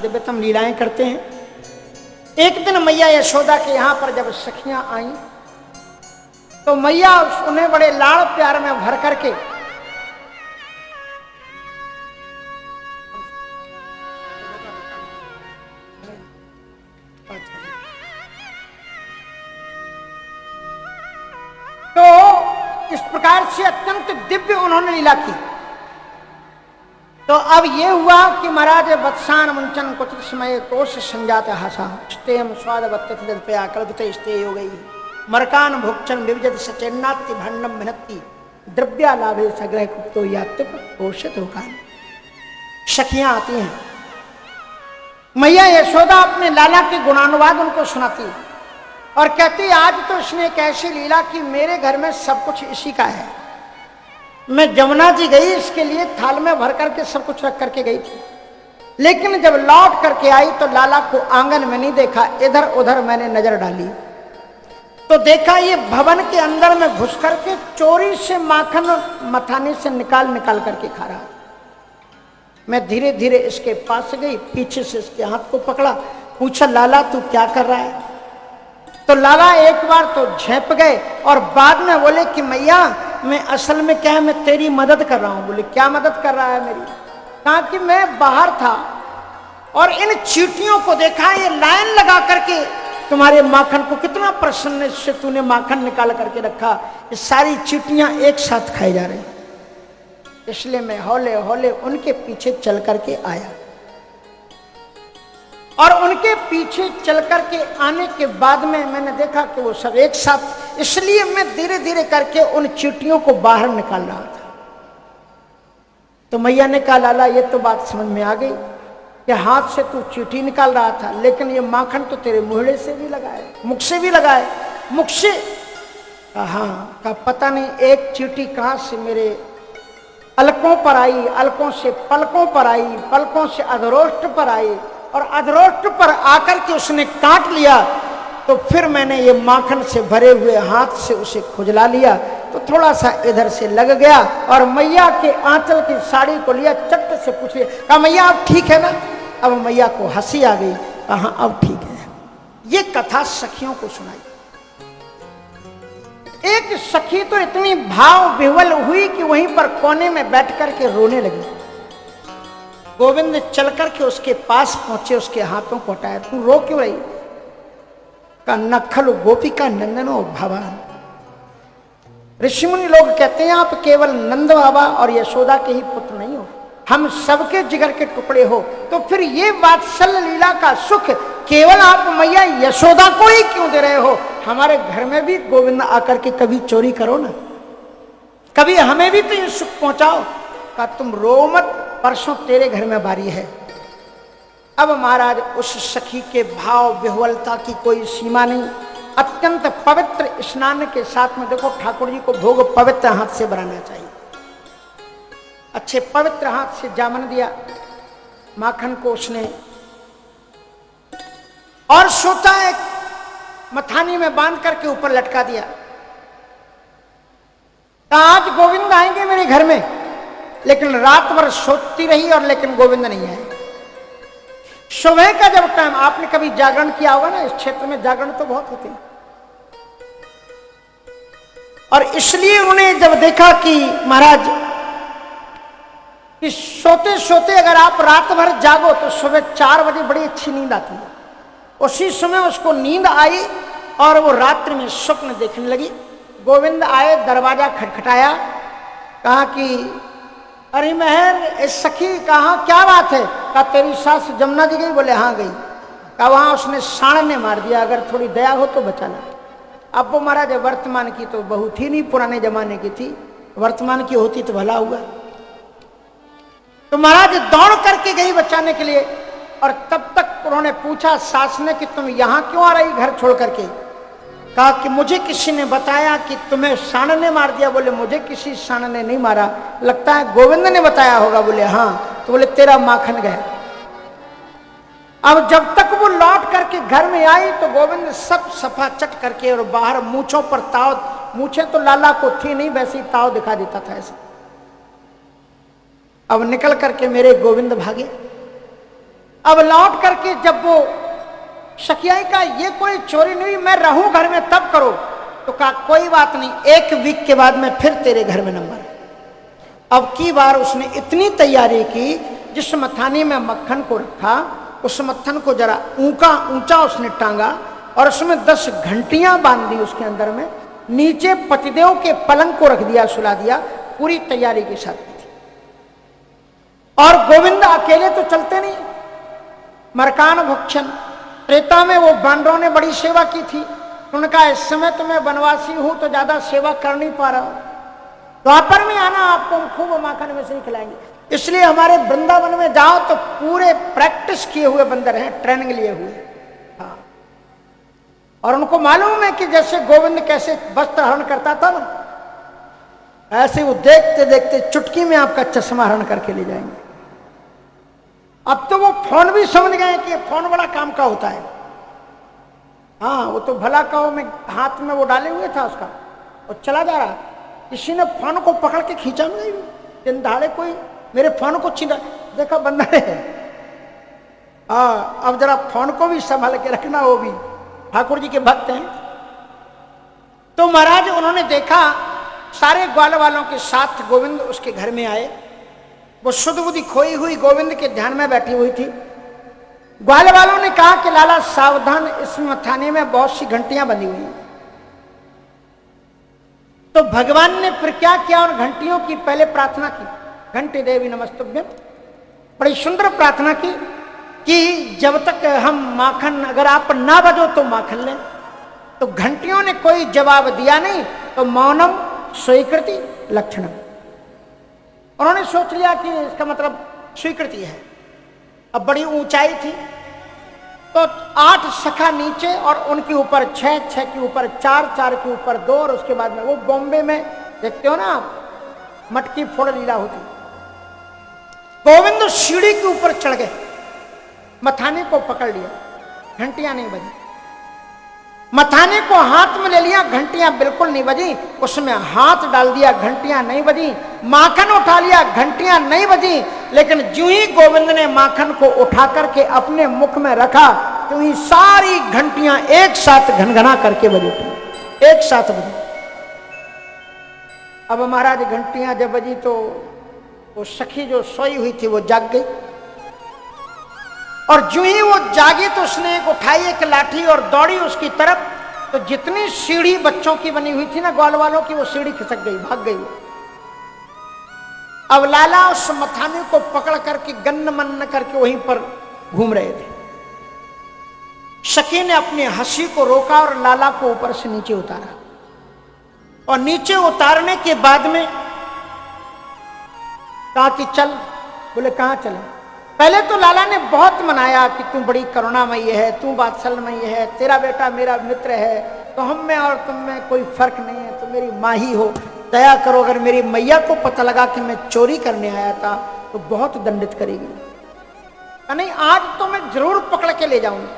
दिव्यतम लीलाएं करते हैं। एक दिन मैया यशोदा के यहाँ पर जब सखियां आई तो मैया उन्हें बड़े लाड़ प्यार में भर करके तो इस प्रकार से अत्यंत दिव्य उन्होंने लीला की। तो अब ये हुआ कि महाराज वत्सान मुंचन कुछ समय कोश संजात हासा स्तेम स्वाद वत्तया कल्पते स्ते हो गई मरकान भोक्षण विभजत सचेन्नाति भंडम भिनत्ति द्रव्या लाभे सग्रह कुप्तो यात्रिक पोषित होकान। सखियां आती हैं, मैया यशोदा अपने लाला के गुणानुवाद उनको सुनाती और कहती आज तो इसने एक ऐसी लीला कि मेरे घर में सब कुछ इसी का है। मैं जमुना जी गई इसके लिए थाल में भर करके सब कुछ रख करके गई थी, लेकिन जब लौट करके आई तो लाला को आंगन में नहीं देखा, इधर उधर मैंने नजर डाली तो देखा ये भवन के अंदर में घुस करके चोरी से माखन मथाने से निकाल निकाल करके खा रहा। मैं धीरे धीरे इसके पास गई, पीछे से इसके हाथ को पकड़ा, पूछा लाला तू क्या कर रहा है? तो लाला एक बार तो झेप गए और बाद में बोले कि मैया मैं असल में क्या है, मैं तेरी मदद कर रहा हूं। बोले क्या मदद कर रहा है मेरी? कहा कि मैं बाहर था और इन चींटियों को देखा, ये लाइन लगा करके तुम्हारे माखन को कितना प्रसन्न से तूने माखन निकाल करके रखा, ये सारी चींटियां एक साथ खाई जा रही, इसलिए मैं हौले हौले उनके पीछे चल करके आया। और उनके पीछे चल करके आने के बाद में मैंने देखा कि वो सब एक साथ, इसलिए मैं धीरे धीरे करके उन चींटियों को बाहर निकाल रहा था। तो मैया ने कहा लाला ये तो बात समझ में आ गई कि हाथ से तू चींटी निकाल रहा था, लेकिन ये माखन तो तेरे मुहड़े से भी लगा है, मुख से भी लगा है। मुख से? हाँ। का पता नहीं एक चींटी कहां से मेरे अलकों पर आई, अलकों से पलकों पर आई, पलकों से अधरोष्ट पर आई और अधरोष्ट पर आकर के उसने काट लिया। तो फिर मैंने ये माखन से भरे हुए हाथ से उसे खुजला लिया तो थोड़ा सा इधर से लग गया और मैया के आंचल की साड़ी को लिया, चट से पूछ लिया, कहा मैया अब ठीक है ना? अब मैया को हंसी आ गई, कहा अब ठीक है। ये कथा सखियों को सुनाई। एक सखी तो इतनी भाव विह्वल हुई कि वहीं पर कोने में बैठ करके रोने लगी। गोविंद चल करके उसके पास पहुंचे, उसके हाथों को हटाया, तू रो क्यों रही? का नखल गोपिका नंदनो भगवान। ऋषिमुनि लोग कहते हैं आप केवल नंद बाबा और यशोदा के ही पुत्र नहीं हो, हम सबके जिगर के टुकड़े हो। तो फिर ये वात्सल्य लीला का सुख केवल आप मैया यशोदा को ही क्यों दे रहे हो? हमारे घर में भी गोविंद आकर के कभी चोरी करो ना, कभी हमें भी तो ये सुख पहुंचाओ। का तुम रो मत, परसों तेरे घर में बारी है। अब महाराज उस सखी के भाव विह्वलता की कोई सीमा नहीं। अत्यंत पवित्र स्नान के साथ में देखो ठाकुर जी को भोग पवित्र हाथ से बनाना चाहिए। अच्छे पवित्र हाथ से जामन दिया, माखन को उसने और सोता एक मथानी में बांध करके ऊपर लटका दिया। आज गोविंद आएंगे मेरे घर में, लेकिन रात भर सोती रही और लेकिन गोविंद नहीं आए। सुबह का जब टाइम, आपने कभी जागरण किया होगा ना, इस क्षेत्र में जागरण तो बहुत होते हैं, और इसलिए उन्होंने जब देखा कि महाराज कि सोते सोते अगर आप रात भर जागो तो सुबह 4 बजे बड़ी अच्छी नींद आती है। उसी समय उसको नींद आई और वो रात्रि में स्वप्न देखने लगी। गोविंद आए, दरवाजा खटखटाया, कहा कि अरे मेहर सखी, कहा क्या बात है? कहा तेरी सास जमुना जी गई? बोले हाँ गई। कहा वहां उसने साण ने मार दिया, अगर थोड़ी दया हो तो बचाना। अब वो महाराज वर्तमान की तो बहू थी नहीं, पुराने जमाने की थी, वर्तमान की होती तो भला हुआ। तो महाराज दौड़ करके गई बचाने के लिए, और तब तक उन्होंने पूछा सास ने कि तुम यहां क्यों आ रही घर छोड़ करके? कहा कि मुझे किसी ने बताया कि तुम्हें साण ने मार दिया। बोले मुझे किसी साण ने नहीं मारा, लगता है गोविंद ने बताया होगा। बोले हाँ। तो बोले तेरा माखन गया। अब जब तक वो लौट करके घर में आई तो गोविंद सब सफा चट करके और बाहर मूछों पर ताव, मूछें तो लाला को थी नहीं, वैसे ही ताव दिखा देता था ऐसे। अब निकल करके मेरे गोविंद भागे। अब लौट करके जब वो सखियाई का ये कोई चोरी नहीं, मैं रहूं घर में तब करो, तो कहा कोई बात नहीं, 1 वीक के बाद में फिर तेरे घर में नंबर है। अब की बार उसने इतनी तैयारी की, जिस मथानी में मक्खन को रखा उस मक्खन को जरा ऊंचा उसने टांगा और उसमें 10 घंटियां बांध दी उसके अंदर में, नीचे पतिदेव के पलंग को रख दिया, सुला दिया, पूरी तैयारी के साथ थी। और गोविंद अकेले तो चलते नहीं, मरकान भक्षण त्रेता में वो बानरों ने बड़ी सेवा की थी। उन्होंने कहा इस समय तो मैं वनवासी हूं तो ज्यादा सेवा कर नहीं पा रहा हूं, द्वापर में आना आपको हम खूब माखन में से खिलाएंगे। इसलिए हमारे वृंदावन में जाओ तो पूरे प्रैक्टिस किए हुए बंदर हैं, ट्रेनिंग लिए हुए। हाँ, और उनको मालूम है कि जैसे गोविंद कैसे वस्त्र हरण करता था ना, ऐसे वो देखते देखते चुटकी में आपका चश्मा हरण करके ले जाएंगे। अब तो वो फोन भी समझ गए कि फोन बड़ा काम का होता है। हाँ, वो तो भला कहो में हाथ में वो डाले हुए था उसका और चला जा रहा, किसी ने फोन को पकड़ के खींचा नहीं, दिन दहाड़े कोई मेरे फोन को छीना, देखा बंदर है। हाँ, अब जरा फोन को भी संभाल के रखना, वो भी ठाकुर जी के भक्त हैं। तो महाराज उन्होंने देखा सारे ग्वाल वालों के साथ गोविंद उसके घर में आए। वो शुद्ध बुद्धि खोई हुई गोविंद के ध्यान में बैठी हुई थी। ग्वाल वालों ने कहा कि लाला सावधान, इस मथाने में बहुत सी घंटियां बंधी हुई हैं। तो भगवान ने फिर क्या किया, और घंटियों की पहले प्रार्थना की, घंटे देवी नमस्तुभ्यम, बड़ी सुंदर प्रार्थना की कि जब तक हम माखन, अगर आप ना बजो तो माखन लें। तो घंटियों ने कोई जवाब दिया नहीं, तो मौनम स्वीकृति लक्षणम, उन्होंने सोच लिया कि इसका मतलब स्वीकृति है। अब बड़ी ऊंचाई थी, तो 8 सखा नीचे और उनके ऊपर 6, 6 के ऊपर 4, 4 के ऊपर 2, और उसके बाद में वो बॉम्बे में देखते हो ना आप, मटकी फोड़ लीला होती। गोविंद सीढ़ी के ऊपर चढ़ गए, मथाने को पकड़ लिया, घंटियां नहीं बजी। मथाने को हाथ में ले लिया, घंटियां बिल्कुल नहीं बजी, उसमें हाथ डाल दिया, घंटियां नहीं बजी। माखन उठा लिया, घंटियां नहीं बजी। लेकिन जो ही गोविंद ने माखन को उठा करके अपने मुख में रखा, तो ही सारी घंटियां एक साथ घनघना करके बज उठी, एक साथ बजी। अब महाराज घंटियां जब बजी तो वो सखी जो सोई हुई थी वो जाग गई, और जो ही वो जागी तो उसने एक उठाई एक लाठी और दौड़ी उसकी तरफ। तो जितनी सीढ़ी बच्चों की बनी हुई थी ना ग्वाल वालों की, वो सीढ़ी खिसक गई, भाग गई वो। अब लाला उस मथाने को पकड़ करके गन्न मन्न करके वहीं पर घूम रहे थे। सखी ने अपनी हंसी को रोका और लाला को ऊपर से नीचे उतारा, और नीचे उतारने के बाद में कहा कि चल। बोले कहां चले? पहले तो लाला ने बहुत मनाया कि तू बड़ी करुणामयी है, तू वात्सल्यमयी है, तेरा बेटा मेरा मित्र है, तो हम में और तुम में कोई फर्क नहीं है, तो मेरी माँ ही हो, दया करो। अगर मेरी मैया को पता लगा कि मैं चोरी करने आया था तो बहुत दंडित करेगी। नहीं, आज तो मैं जरूर पकड़ के ले जाऊंगा।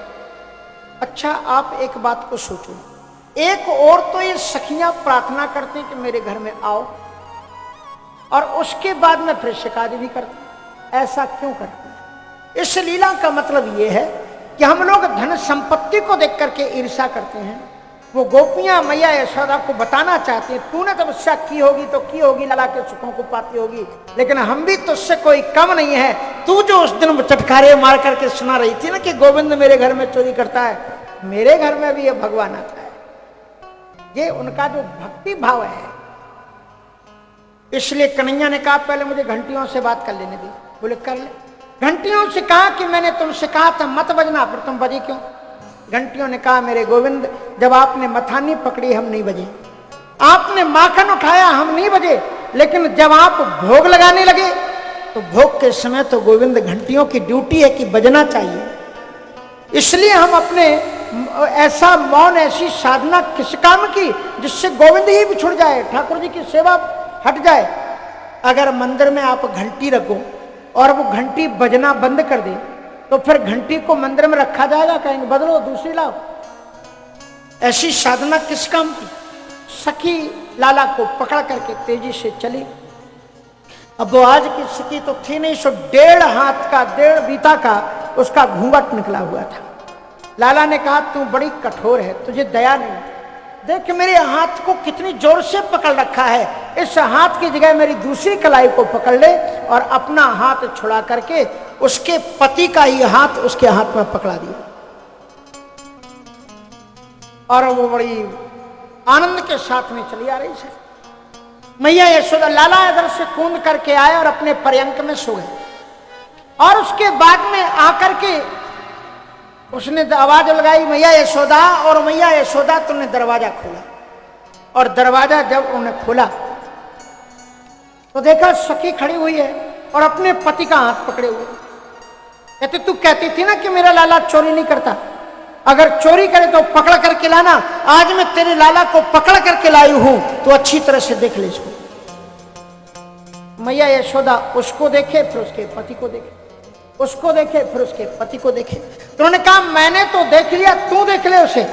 अच्छा, आप एक बात को सोचो, एक और तो ये सखियां प्रार्थना करते हैं कि मेरे घर में आओ, और उसके बाद में फिर शिकायत भी करते। ऐसा क्यों करते हैं? इस लीला का मतलब यह है कि हम लोग धन संपत्ति को देख करके ईर्ष्या करते हैं। वो गोपियां मैया यशोदा को बताना चाहती हैं, तूने तपस्या की होगी तो की होगी, लाला के सुखों को पाती होगी, लेकिन हम भी तुझसे कोई कम नहीं है। तू जो उस दिन चटकारे मार करके सुना रही थी ना कि गोविंद मेरे घर में चोरी करता है, मेरे घर में भी ये भगवान आता है। ये उनका जो भक्ति भाव है। इसलिए कन्हैया ने कहा पहले मुझे घंटियों से बात कर लेने दी। बोले कर ले। घंटियों से कहा कि मैंने तुमसे कहा था मत बजना, फिर तुम बजी क्यों? घंटियों ने कहा मेरे गोविंद, जब आपने मथानी पकड़ी हम नहीं बजे, आपने माखन उठाया हम नहीं बजे, लेकिन जब आप भोग लगाने लगे तो भोग के समय तो गोविंद घंटियों की ड्यूटी है कि बजना चाहिए। इसलिए हम अपने ऐसा मौन, ऐसी साधना किस काम की जिससे गोविंद ही बिछुड़ जाए, ठाकुर जी की सेवा हट जाए। अगर मंदिर में आप घंटी रखो और वो घंटी बजना बंद कर दे तो फिर घंटी को मंदिर में रखा जाएगा? कहेंगे बदलो, दूसरी लाओ। ऐसी साधना किस काम की? सखी लाला को पकड़ करके तेजी से चली। अब वो आज की सखी तो थी नहीं, सो 1.5 हाथ का, 1.5 बीता का उसका घूंघट निकला हुआ था। लाला ने कहा तू बड़ी कठोर है, तुझे दया नहीं, देख मेरे हाथ को कितनी जोर से पकड़ रखा है, इस हाथ की जगह मेरी दूसरी कलाई को पकड़ ले और अपना हाथ छुड़ा करके उसके पति का ही हाथ उसके हाथ में पकड़ा दिया। और वो बड़ी आनंद के साथ में चली आ रही है। मैया यशोदा, लाला इधर से कूद करके आए और अपने पर्यंक में सो गए। और उसके बाद में आकर के उसने आवाज लगाई मैया यशोदा, और मैया यशोदा तुमने दरवाजा खोला। और दरवाजा जब उन्हें खोला तो देखा सखी खड़ी हुई है और अपने पति का हाथ पकड़े हुए। कहते तू कहती थी ना कि मेरा लाला चोरी नहीं करता, अगर चोरी करे तो पकड़ करके लाना, आज मैं तेरे लाला को पकड़ करके लाई हूं, तो अच्छी तरह से देख ले इसको। मैया यशोदा उसको देखे फिर उसके पति को देखे, उसको देखे फिर उसके पति को देखे। तो उन्होंने कहा मैंने तो देख लिया, तू देख ले उसे।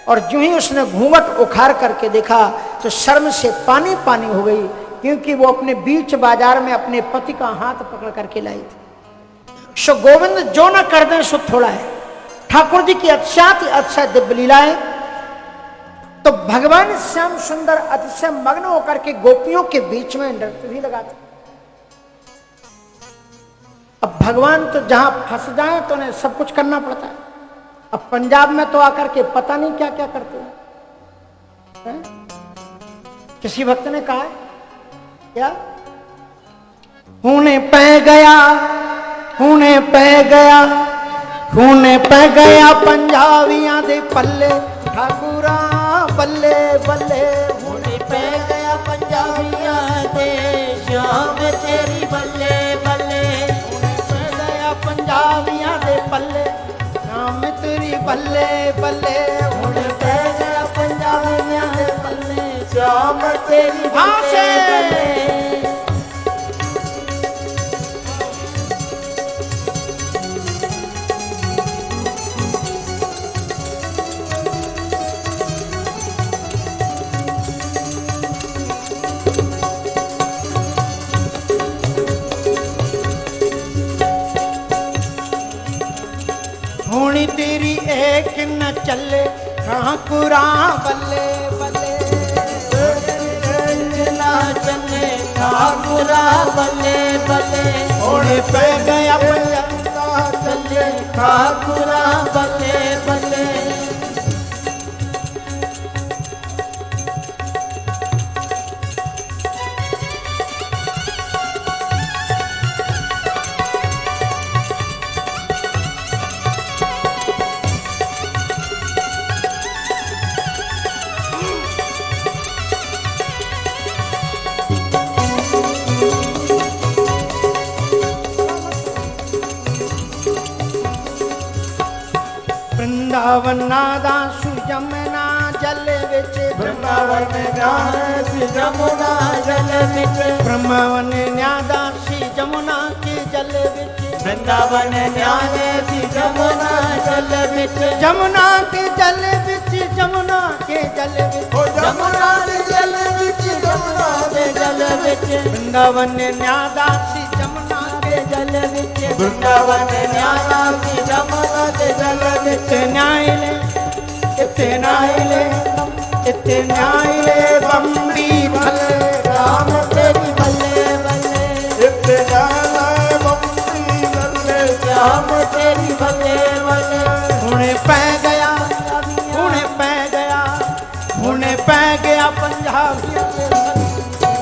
और जो ही उसने घूंघट उखाड़ करके देखा तो शर्म से पानी पानी हो गई, क्योंकि वो अपने बीच बाजार में अपने पति का हाथ पकड़ करके लाई थी। सो गोविंद जो न कर दे सो थोड़ा है। ठाकुर जी की अतिशय दिव्य लीलाएं। तो भगवान श्याम सुंदर अतिशय मग्न होकर के गोपियों के बीच में नृत्य भी लगाते। अब भगवान तो जहां फंस जाए तो उन्हें सब कुछ करना पड़ता है। अब पंजाब में तो आकर के पता नहीं क्या क्या करते हैं। किसी भक्त ने कहा है क्या, खूने पै गया, खूने पै गया, खूने पै गया पंजाबियां दे पल्ले, ठाकुरा बल्ले बल्ले। खूने पै गया पंजाबियां दे श्याम तेरी बल्ले बल्ले। खूने पै गया पंजाबियां दे पल्ले, श्याम तेरी बल्ले बल्ले। खूने पै गया पंजाबियां दे पल्ले श्याम तेरी बल्ले बल्ले। होनी तेरी एक न चले, ठाकुरा बल्ले बल्ले। ना चले ठाकुरा बल्ले बल्ले। होने पै गया पंजाबियां चले ठाकुरा बल्ले बल्ले। वृंदावन नादा सुजमना जल विच, वृंदावन न्यास जमुना जल विच। ब्रह्मावन न्यादा सी जमुना के जल विच। वृंदावन न्यास जमुना जल विच। जमुना के जल विच, जमुना के जल विच, जमुना के जल विच, जमुना के जल विच। वृंदावन न्यादा सी जमुना के जल विच। वृंदावन न्यास जमुना के जल विच। न्यायले इत्ते न्यायले, इत्ते न्यायले बम्बी भले, राम तेरी बल्ले बल्ले। इत्ते न्यायले बम्बी भले, राम तेरी बल्ले बल्ले। हुणे पै गया, हुणे पै गया, हुणे पै गया पंजाबियों के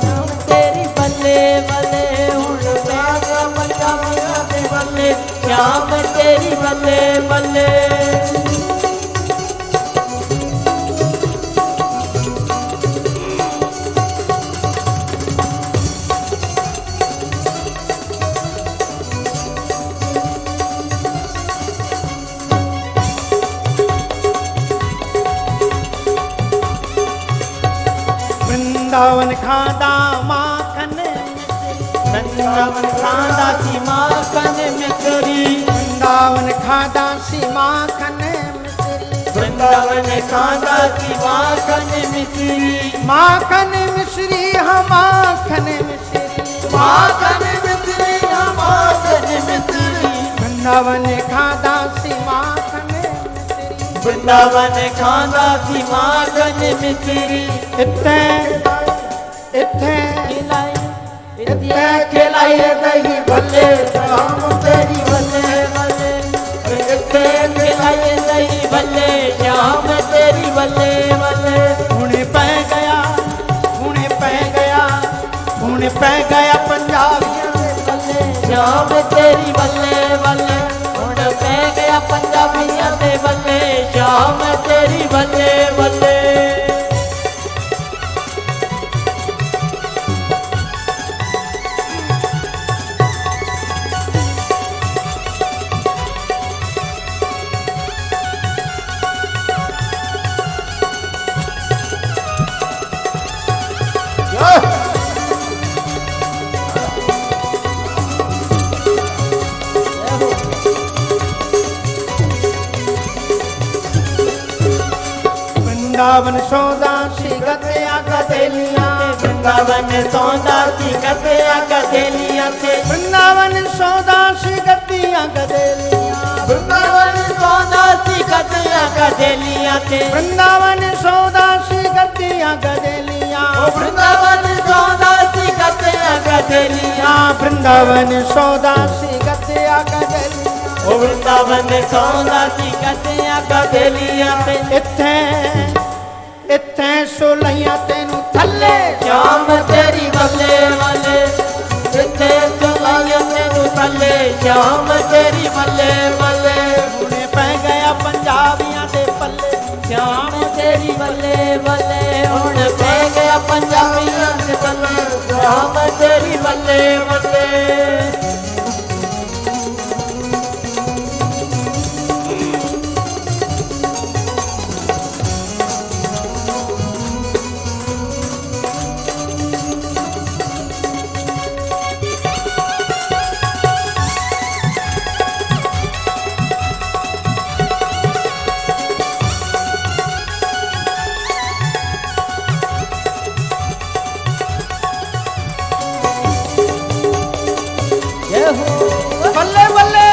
राम तेरी बल्ले बल्ले। हुण गया पंजाबियों के बल्ले, श्याम तेरी बल्ले बल्ले। वृंदावन खादा माखन, वृंदावन खादा सी माखन मिश्री। वृंदावन खादा सी माखन मिश्री। वृंदावन खादा सी माखन मिश्री। माखन मिश्री हाँ माखन मिश्री, माखन मिश्री हाँ माखन मिश्री। वृंदावन खादा सी माखन वृंदावन खादा सी माखन मिश्री इत्थे इत्थे इत्थे खिलाई दही भले श्याम तेरी भले भले इत्थे खिलाई दही भले श्याम तेरी भले भले हुणे पै गया हुणे पै गया हुणे पै गया पंजाबियों दे भले श्याम तेरी भले भले हुण पै गया पंजाबियों दे भले श्याम तेरी भले भले वृंदावन सौदा सी गतिया गदेलियां वृंदावन सौदा सी गतिया गदेलियां थे वृंदावन सौदा सी गतिया गदेलियां वृंदावन सौदा सी गतिया गदेलियां थे वृंदावन सौदा सी गतिया गदेलियां वृंदावन सौदा सी गतिया गदेलियां वृंदावन सौदा सी गतिया गदेलियां वृंदावन सौदा सी गतिया गदेलियां थे इत्थे इत्थे सोलहियां तेनू थल्ले श्याम तेरी बल्ले वाले इत्थे सोलहियां तेनू थल्ले श्याम तेरी बल्ले बल्ले हुणे पै गया पंजाबियां दे पल्ले श्याम तेरी बल्ले बल्ले हुण पै गया पंजाबियां दे पल्ले श्याम तेरी बल्ले बल्ले बल्ले बल्ले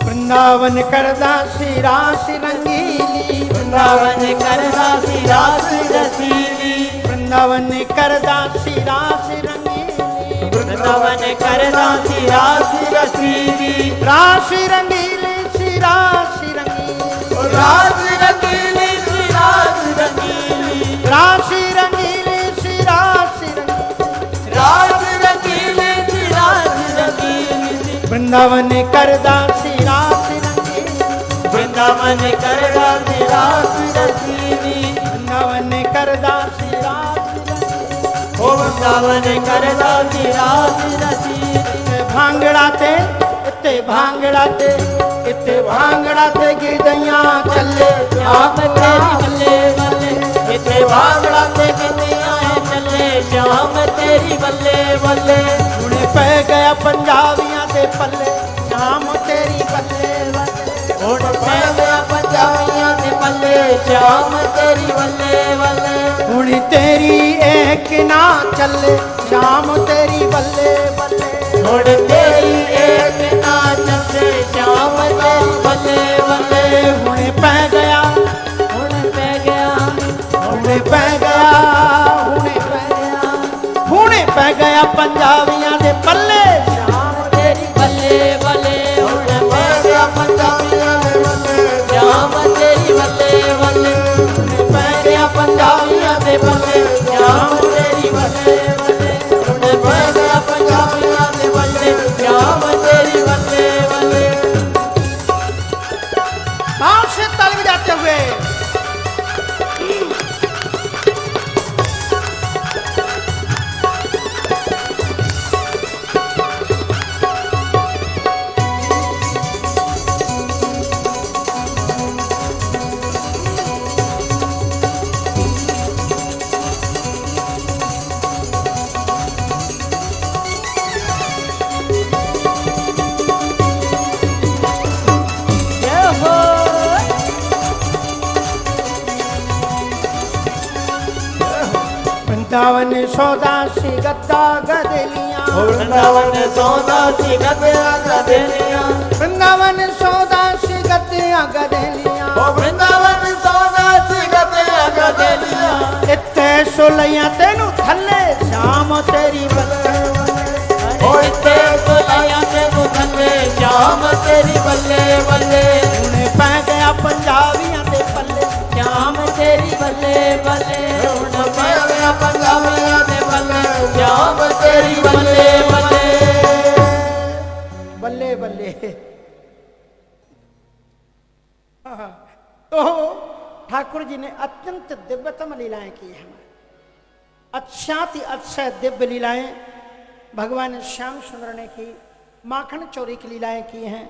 वृंदावन करदा सी रास रंगीली वृंदावन करदा सी रास रसीली वृंदावन करदा सी रास रंगीली वृंदावन करदा सी रास रसीली रास रंगीली सी रास रंगीली रास रंगीली सी रास रंगीली रास रंगीली सी रास रंगीली रास रंगीली सी रास रंगीली वृंदावन करदा सी रास रंगीली वृंदावन करदा सी रास रसीली वृंदावन करदा सी रास रंगीली ओ वृंदावन करदा सी रास रसीली भांगड़ा ते इत्ते भांगड़ा ते इत्ते भांगड़ा ते गिरदियां चले श्याम तेरी बल्ले बल्ले इत्ते भांगड़ा ते गिरदियां चले श्याम तेरी बल्ले बल्ले हुणे पै गया पंजाबियां दे पल्ले शाम तेरी बल्ले बल्ले हुण पै गया पंजाबियां दे पल्ले श्याम तेरी बल्ले बल्ले हुणी तेरी एक ना चले शाम तेरी बल्ले बल्ले हुण तेरी एक ना चले श्याम तेरी बल्ले बल्ले हुणे पै गया हुण पै गया हुणे पै गया हुणे पै गया हुणे पै गया पंजाबियां दे पल्ले श्याम तेरी बल्ले बल्ले हुण पै गया पंजाबियां दे पल्ले श्याम तेरी बल्ले बल्ले हुण पै गया पंजाबियां दे पल्ले श्याम तेरी बल्ले बल्ले हुण पै गया पंजाबियां दे पल्ले वृंदावन सौदासी गद्दा गदलियां वृंदावन सौदासी गद्दा गदलियां वृंदावन सौदासी गद्दा गदलियां वृंदावन सौदासी गद्दा गदलियां इत्ते सोलैया तेनू थल्ले शाम तेरी बल्ले इत्ते सोलैया तेनू थल्ले शाम तेरी बल्ले बल्ले हुणे पै गया पंजाबियां दे पल्ले शाम तेरी बल्ले बल्ले हुण पै गया पंजाबियां दे बल्ले शाम तेरी बल्ले बल्ले बल्ले बल्ले। हाँ, तो ठाकुर जी ने अत्यंत दिव्यतम लीलाएं की हैं, अत्याति अतिशय दिव्य लीलाएं भगवान श्याम सुंदर ने की, माखन चोरी की लीलाएं की हैं।